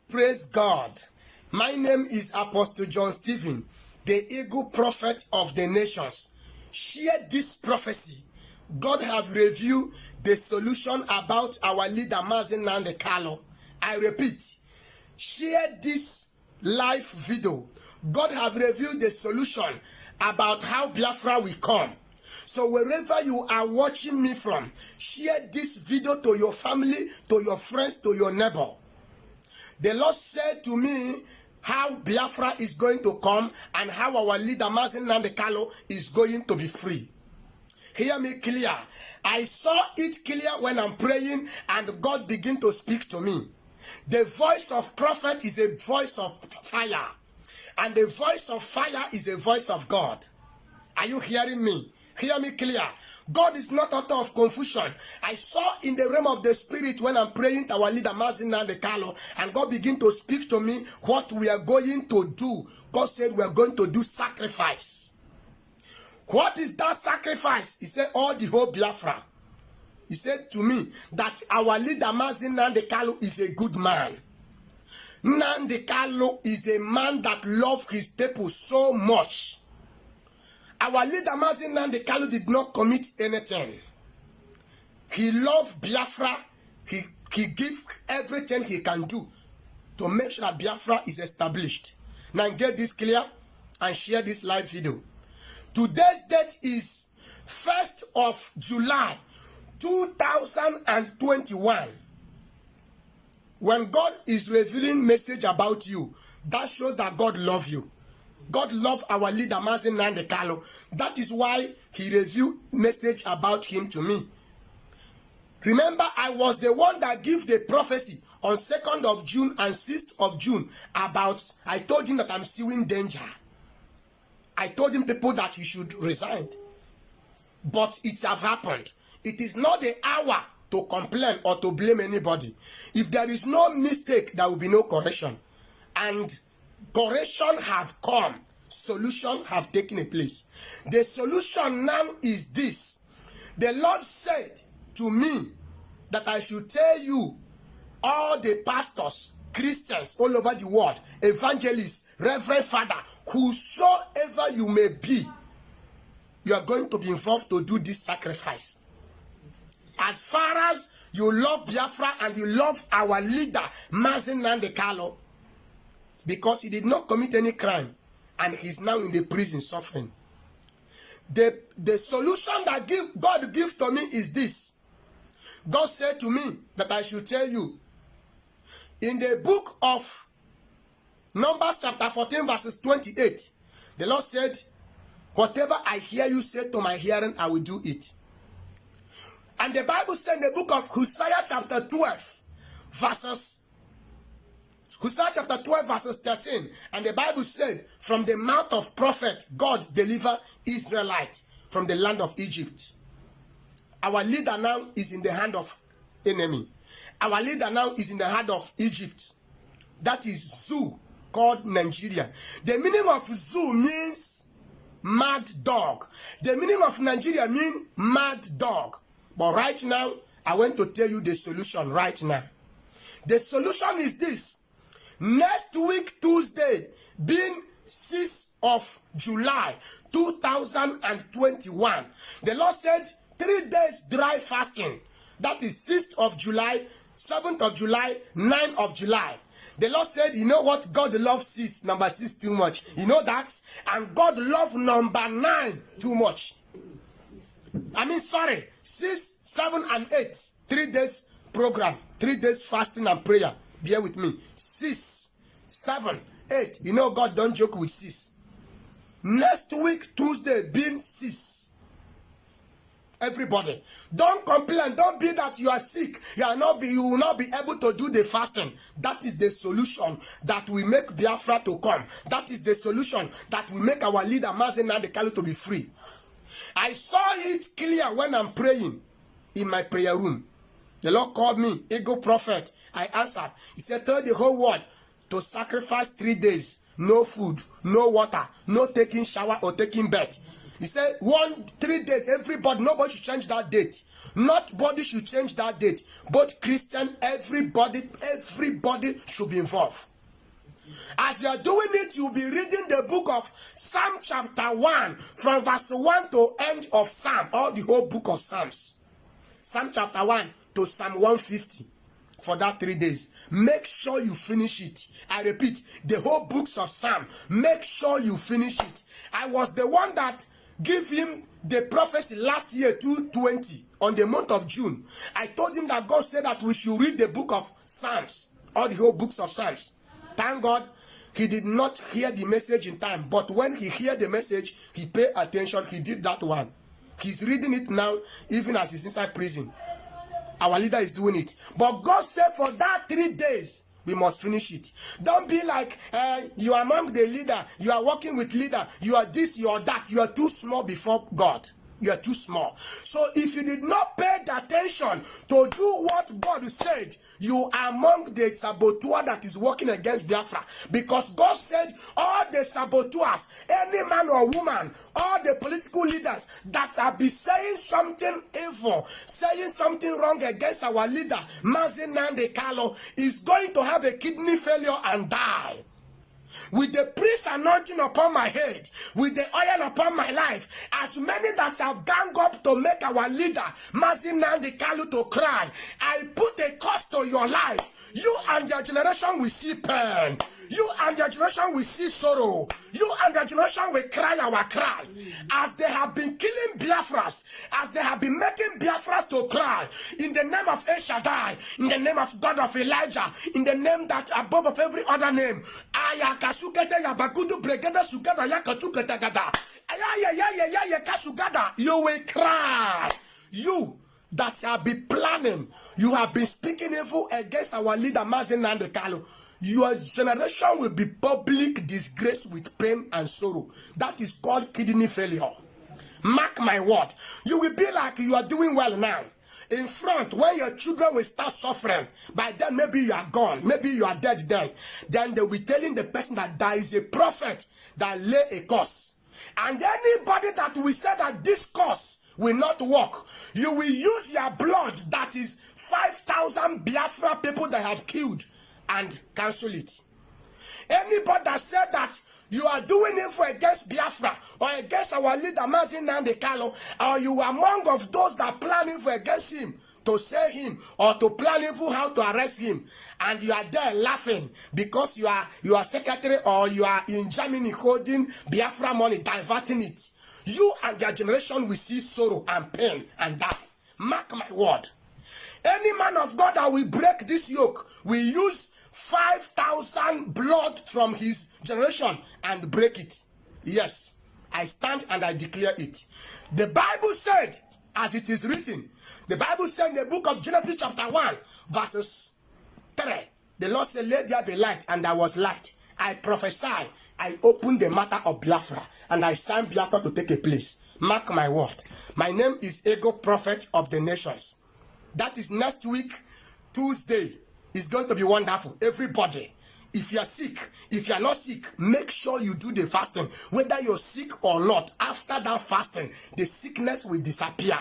Praise God. My name is Apostle John Stephen, the eagle prophet of the nations. Share this prophecy. God have revealed the solution about our leader Mazi Nnamdi Kanu. I repeat, share this live video. God have revealed the solution about how Biafra will come. So wherever you are watching me from, share this video to your family, to your friends, to your neighbor. The Lord said to me how Biafra is going to come and how our leader Mazi Nnamdi Kanu is going to be free. Hear me clear. I saw it clear when I'm praying and God began to speak to me. The voice of prophet is a voice of fire. And the voice of fire is a voice of God. Are you hearing me? Hear me clear. God is not author of confusion. I saw in the realm of the spirit when I'm praying to our leader Mazi Nnamdi Kanu, and God began to speak to me what we are going to do. God said we are going to do sacrifice. What is that sacrifice? He said all the whole Biafra. He said to me that our leader Mazi Nnamdi Kanu is a good man. Nnamdi Kanu is a man that loves his people so much. Our leader Mazi Nnamdi Kanu did not commit anything. He loved Biafra. He gives everything he can do to make sure that Biafra is established. Now get this clear and share this live video. Today's date is 1st of July 2021. When God is revealing message about you, that shows that God loves you. God loves our leader Mazi Nnamdi Kanu. That is why he revealed message about him to me. Remember, I was the one that gave the prophecy on 2nd of June and 6th of June about, I told him that I'm seeing danger. I told him people that he should resign. But it have happened. It is not the hour to complain or to blame anybody. If there is no mistake, there will be no correction. And correction have come. Solution have taken a place. The solution now is this. The Lord said to me that I should tell you, all the pastors, Christians all over the world, evangelists, reverend father, whosoever you may be, you are going to be involved to do this sacrifice. As far as you love Biafra and you love our leader, Mazi Nnamdi Kanu, because he did not commit any crime and he's now in the prison suffering. The solution that God gives to me is this. God said to me that I should tell you, in the book of Numbers chapter 14 verses 28, the Lord said, whatever I hear you say to my hearing, I will do it. And the Bible said in the book of Hosea chapter 12 verses 13, and the Bible said, from the mouth of prophet, God deliver Israelites from the land of Egypt. Our leader now is in the hand of enemy. Our leader now is in the hand of Egypt. That is Zoo, called Nigeria. The meaning of Zoo means mad dog. The meaning of Nigeria means mad dog. But right now, I want to tell you the solution right now. The solution is this. Next week, Tuesday, being 6th of July, 2021, the Lord said 3 days dry fasting. That is 6th of July, 7th of July, 9th of July. The Lord said, you know what? God loves number 6 too much. You know that? And God loves number 9 too much. 6, 7, and 8. 3 days program. 3 days fasting and prayer. Bear with me. 6, 7, 8. You know God don't joke with 6. Next week, Tuesday, being 6. Everybody, don't complain. Don't be that you are sick. You will not be able to do the fasting. That is the solution that will make Biafra to come. That is the solution that will make our leader Mazi Nnamdi Kanu to be free. I saw it clear when I'm praying in my prayer room. The Lord called me, eagle prophet. I answered. He said, tell the whole world to sacrifice 3 days. No food, no water, no taking shower or taking bath. He said 3 days, everybody, nobody should change that date. Nobody should change that date. Both Christian, everybody should be involved. As you are doing it, you'll be reading the book of Psalm chapter 1 from verse 1 to end of Psalm, or the whole book of Psalms. Psalm chapter 1 to Psalm 150 for that 3 days. Make sure you finish it. I repeat, the whole books of Psalm. Make sure you finish it. I was the one that gave him the prophecy last year, 2020, on the month of June. I told him that God said that we should read the book of Psalms, all the whole books of Psalms. Thank God, he did not hear the message in time. But when he heard the message, he paid attention. He did that one. He's reading it now, even as he's inside prison. Our leader is doing it. But God said for that 3 days, we must finish it. Don't be like, you are among the leader. You are working with leader. You are this, you are that. You are too small before God. You are too small. So if you did not pay the attention to do what God said, you are among the saboteur that is working against Biafra. Because God said all the saboteurs, any man or woman, all the political leaders that have been saying something evil, saying something wrong against our leader, Mazi Nnamdi Kanu, is going to have a kidney failure and die. With the priest anointing upon my head, with the oil upon my life, as many that have ganged up to make our leader, Mazi Nnamdi Kanu, to cry, I put a cost to your life. You and your generation will see pain. You and your generation will see sorrow. You and your generation will cry our cry. As they have been killing Biafras, as they have been making Biafras to cry, in the name of El Shaddai, in the name of God of Elijah, in the name that above of every other name, you will cry. You that have been planning, you have been speaking evil against our leader Mazi Nnamdi Kanu, your generation will be public disgrace with pain and sorrow. That is called kidney failure. Mark my word. You will be like you are doing well now. In front, when your children will start suffering, by then maybe you are gone, maybe you are dead then. Then they will be telling the person that there is a prophet that lay a curse. And anybody that will say that this curse will not work, you will use your blood, that is 5,000 Biafra people that have killed, and cancel it. Anybody that said that you are doing evil against Biafra or against our leader Mazi Nnamdi Kanu, or you are among of those that plan evil against him, to say him or to plan evil how to arrest him, and you are there laughing because you are secretary or you are in Germany holding Biafra money, diverting it, you and your generation will see sorrow and pain and die. Mark my word. Any man of God that will break this yoke will use 5,000 blood from his generation and break it. Yes, I stand and I declare it. The Bible said, as it is written, the Bible said in the book of Genesis chapter 1, verses 3, the Lord said, let there be light, and there was light. I prophesy, I opened the matter of Biafra, and I signed Biafra to take a place. Mark my word. My name is Ego Prophet of the Nations. That is next week, Tuesday. It's going to be wonderful. Everybody, if you are sick, if you are not sick, make sure you do the fasting. Whether you're sick or not, after that fasting, the sickness will disappear.